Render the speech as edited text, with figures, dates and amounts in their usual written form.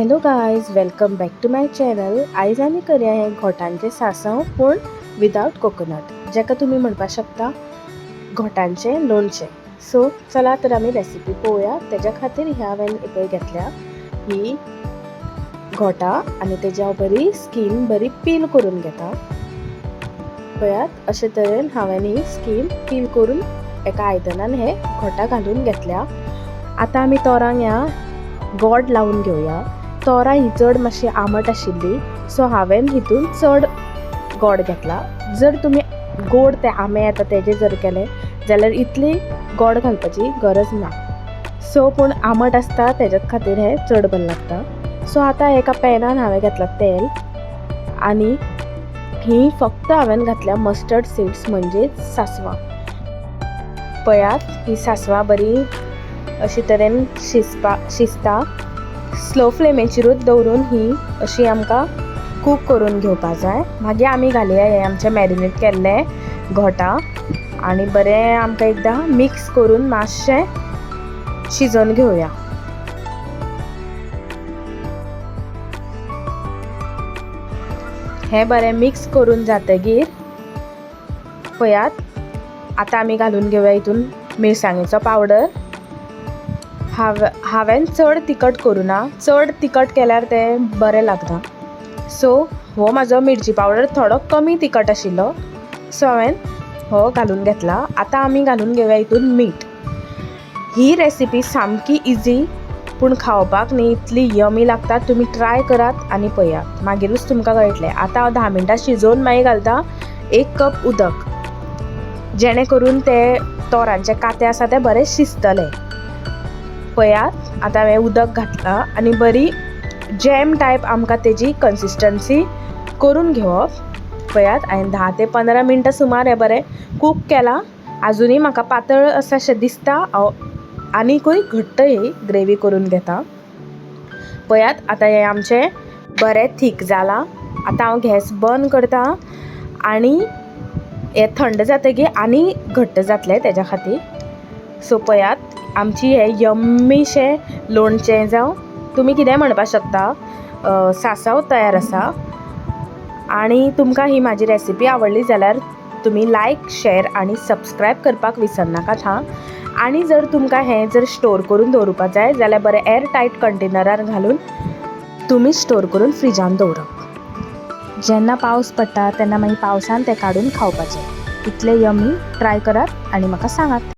Hello guys, welcome back to my channel. आयज आमी करया हे घोटांचे सांसव पूण विदाउट कोकोनट, जेका तुमी म्हणपाक शकता घोटांचे लोणचें. सो चला तर आमी रेसिपी पळोवया. तेज्या खातीर हांवें पळय घेतल्या ही घोटां आनी तेजी हांव बरी स्कीन बरी पील करून घेता. पळयात अशे तरेन हांवें ही स्कीन पील करून एका आयदनान हे घोटां घालून घेतल्या. आतां आमी तोरांक ह्या गोड लावून घेवया. तोरां ही चड मातशी आंबट आशिल्ली, सो हांवें हितून चड गोड घेतला. जर तुमी गोड ते आंबे येता तेजे जर केले जाल्यार इतली गोड घालपाची गरज ना. सो पूण आंबट आसता तेज्याच खातीर हे चड बरें लागता. सो आतां एका पॅनान हांवें घातला तेल आनी ही फक्त हांवें घातल्या मस्टर्ड सीड्स म्हणजेच सांसवां. पळयात ही सांसवां बरी अशी तरेन शिजता. स्लो फ्लेमीचेरूच दवरून ही अशी आमकां कूक करून घेवपा जाय. मागीर आमी घालया हे आमचे मॅरिनेट केल्ले घोटां आनी बरें आमकां एकदां मिक्स करून मातशें शिजोवन घेवया. हे बरें मिक्स करून जातकीर पळयात आतां आमी घालून घेवया हितून मिरसांगेचो पावडर. हांवें चड तिखट करूना, चड तिखट केल्यार तें बरें लागना. सो हो म्हाजो मिरची पावडर थोडो कमी तिखट आशिल्लो, सो हांवें हो घालून घेतला. आतां आमी घालून घेवया हितून मीठ. ही रेसिपी सामकी इजी पूण खावपाक न्ही इतली यमी लागता. तुमी ट्राय करात आनी पळयात, मागीरूच तुमकां कळटलें. आतां हांव 10 मिनटां शिजोवन मागीर घालता 1 कप उदक, जेणे करून ते तोरांचे काते आसा ते बरे शिजतले. पळयात आतां हांवें उदक घातलां आनी बरी जॅम टायप आमकां तेजी कन्सिस्टन्सी करून घेवप. पळयात हांवें 10 ते 15 मिनटां सुमार हें बरें कूक केलां. आजुनूय म्हाका पातळ अशें दिसता. हांव आनीकूय घट्ट ही ग्रेवी करून घेता. पळयात आतां हें आमचें बरें थीक जालां. आतां हांव गॅस बंद करता आनी हें थंड जातकीर आनी घट्ट जातलें तेज्या खातीर. सो पळयात आमची हें यम्मीशें लोणचें जावं तुमी कितेंय म्हणपाक शकता सांसव तयार आसा. आनी तुमकां ही म्हाजी रेसिपी आवडली जाल्यार तुमी लायक, शेअर आनी सबस्क्रायब करपाक विसरनाकात हां. आनी जर तुमकां हें जर स्टोर करून दवरुपाक जाय जाल्यार बरें एअर टायट कंटेनरार घालून तुमी स्टोर करून फ्रिजान दवरप. जेन्ना पावस पडटा तेन्ना मागीर पावसान तें काडून खावपाचें. इतलें यम्मी. ट्राय करात आनी म्हाका सांगात.